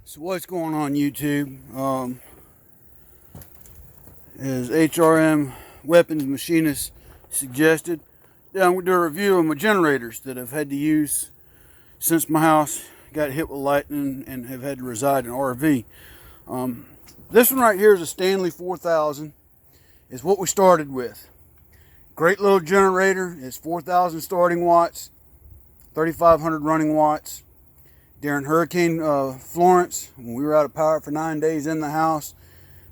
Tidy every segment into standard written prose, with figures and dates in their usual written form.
So what's going on YouTube? As HRM Weapons Machinist suggested, I'm going to do a review of my generators that I've had to use since my house got hit with lightning and have had to reside in an RV. This one right here is a Stanley 4000. Is what we started with. Great little generator. It's 4,000 starting watts, 3,500 running watts. During Hurricane Florence, when we were out of power for 9 days in the house,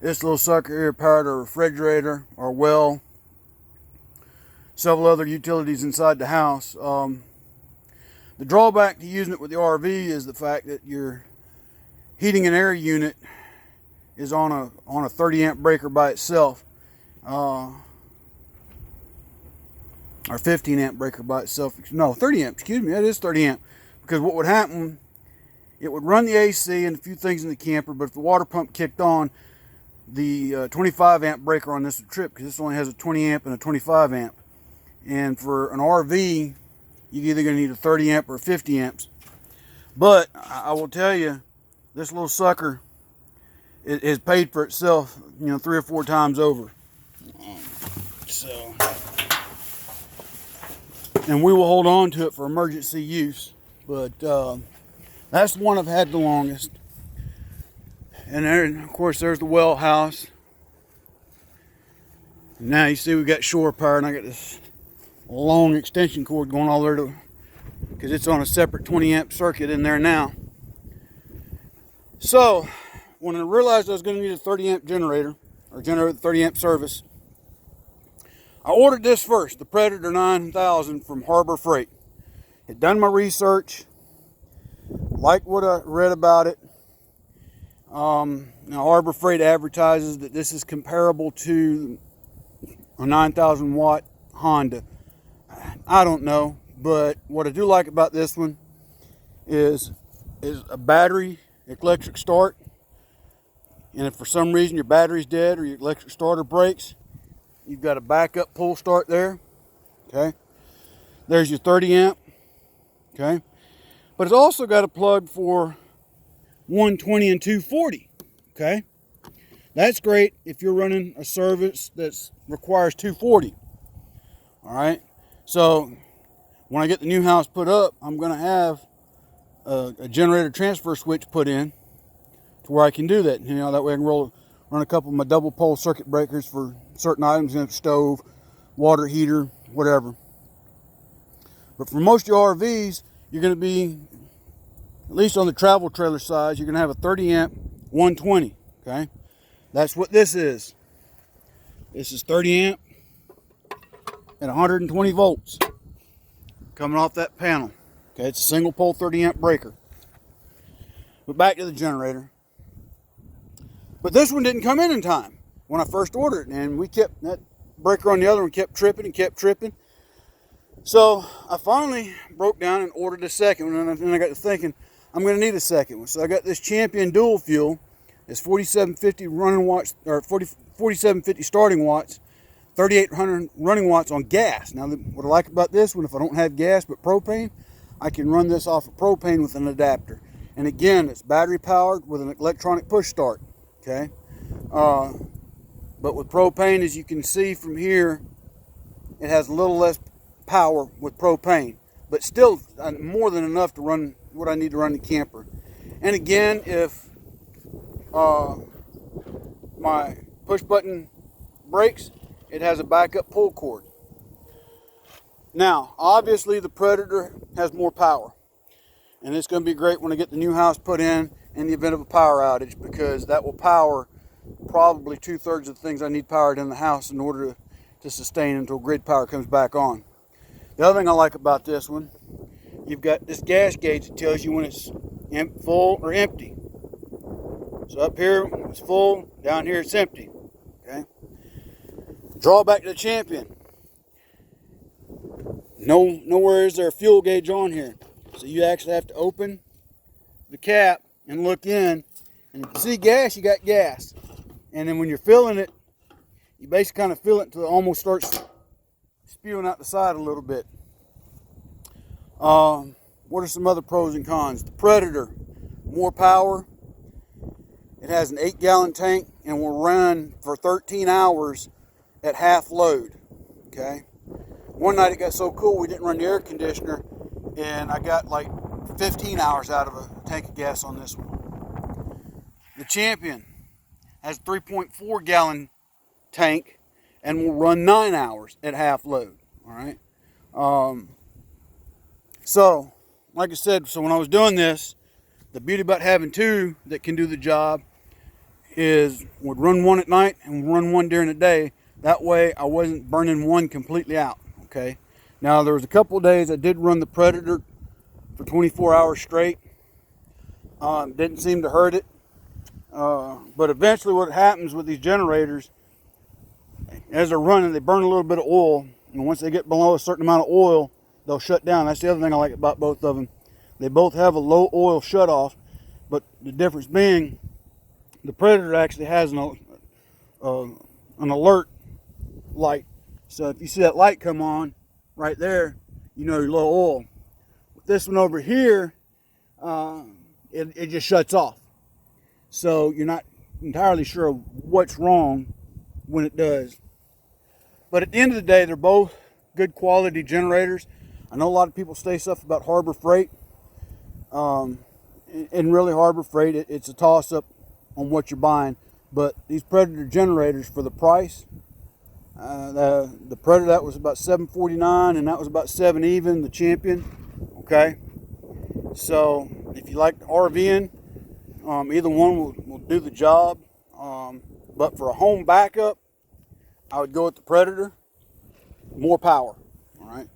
this little sucker here powered our refrigerator, our well, several other utilities inside the house. The drawback to using it with the RV is the fact that your heating and air unit is on a 30 amp breaker by itself, or 15 amp breaker by itself. No, 30 amp. Excuse me, that is 30 amp. Because what would happen? It would run the AC and a few things in the camper, but if the water pump kicked on, the 25 amp breaker on this would trip, because this only has a 20 amp and a 25 amp. And for an RV, you're either going to need a 30 amp or 50 amps. But I will tell you, this little sucker is paid for itself, 3 or 4 times over. And we will hold on to it for emergency use. But that's the one I've had the longest. And there, of course, there's the well house. And now you see we got shore power, and I got this long extension cord going all there to, because it's on a separate 20 amp circuit in there now. So when I realized I was going to need a 30 amp generator, or generator with 30 amp service, I ordered this first, the Predator 9000 from Harbor Freight. Had done my research, liked what I read about it. Now Harbor Freight advertises that this is comparable to a 9,000 watt Honda. I don't know, but what I do like about this one is a battery electric start. And if for some reason your battery's dead or your electric starter breaks, you've got a backup pull start there. Okay, there's your 30 amp. Okay, but it's also got a plug for 120 and 240. Okay, that's great if you're running a service that requires 240. All right, so when I get the new house put up, I'm going to have a generator transfer switch put in to where I can do that. That way I can run a couple of my double pole circuit breakers for certain items in the stove, water heater, whatever. But for most of your RVs, you're going to be, at least on the travel trailer size, you're going to have a 30 amp 120. Okay, that's what this is. This is 30 amp at 120 volts coming off that panel. Okay, it's a single pole 30 amp breaker. But back to the generator. But this one didn't come in time when I first ordered it, and that breaker on the other one kept tripping and kept tripping. So I finally broke down and ordered a second one, and then I got to thinking, I'm going to need a second one. So I got this Champion dual fuel. It's 4750 running watts, or 4750 starting watts, 3800 running watts on gas. Now, what I like about this one, if I don't have gas but propane, I can run this off of propane with an adapter. And again, it's battery powered with an electronic push start. Okay, but with propane, as you can see from here, it has a little less power with propane, but still more than enough to run what I need to run the camper. And again, if my push button breaks, it has a backup pull cord. Now, obviously, the Predator has more power, and it's going to be great when I get the new house put in the event of a power outage, because that will power probably 2/3 of the things I need powered in the house in order to sustain until grid power comes back on. The other thing I like about this one, you've got this gas gauge that tells you when it's full or empty. So up here it's full, down here it's empty. Okay. Drawback to the Champion. Nowhere is there a fuel gauge on here. So you actually have to open the cap and look in, and if you see gas, you got gas. And then when you're filling it, you basically kind of fill it until it almost starts spewing out the side a little bit. What are some other pros and cons? The Predator, more power, It has an 8-gallon tank and will run for 13 hours at half load. Okay. One night it got so cool we didn't run the air conditioner, and I got like 15 hours out of a tank of gas on this one. The Champion has a 3.4 gallon tank and will run 9 hours at half load. All right. So, like I said, so when I was doing this, the beauty about having two that can do the job is would run one at night and run one during the day. That way I wasn't burning one completely out. Okay. Now there was a couple of days I did run the Predator for 24 hours straight. Didn't seem to hurt it. But eventually what happens with these generators, as they're running, they burn a little bit of oil. And once they get below a certain amount of oil, they'll shut down. That's the other thing I like about both of them. They both have a low oil shutoff, but the difference being the Predator actually has an alert light. So if you see that light come on right there, you know you're low oil. With this one over here, it just shuts off. So you're not entirely sure what's wrong when it does. But at the end of the day, they're both good quality generators. I know a lot of people say stuff about Harbor Freight. And really Harbor Freight, it's a toss-up on what you're buying. But these Predator generators, for the price, the Predator, that was about $7.49, and that was about $7 even, the Champion. Okay, so if you like RVing, either one will do the job. But for a home backup, I would go with the Predator. More power, all right?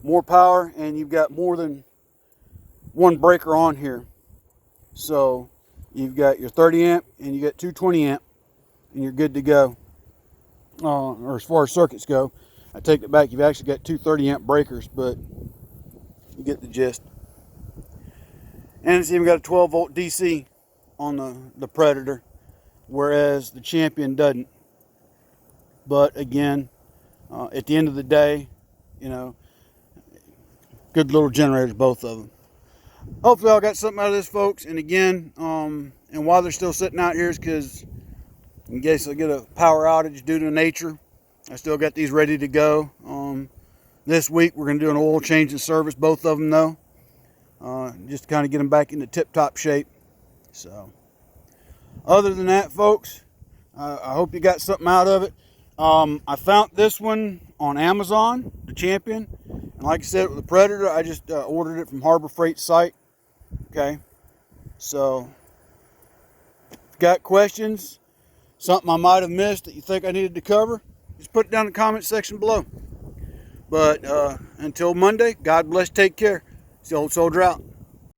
More power, and you've got more than one breaker on here. So you've got your 30 amp and you got 220 amp, and you're good to go. Or as far as circuits go, I take it back, you've actually got two 30 amp breakers, but you get the gist. And it's even got a 12 volt DC on the Predator, whereas the Champion doesn't. But again, at the end of the day, you know, good little generators, both of them. Hopefully I got something out of this, folks. And again, and while they're still sitting out here is because in case I get a power outage due to nature, I still got these ready to go. This week we're going to do an oil change and service, both of them though, just to kind of get them back into tip-top shape. So other than that, folks, I hope you got something out of it. I found this one on Amazon, the Champion, and like I said with the Predator, I just ordered it from Harbor Freight site. Okay, so if you got questions, something I might have missed that you think I needed to cover, just put it down in the comment section below. But until Monday, God bless, take care. It's the Old Soldier out.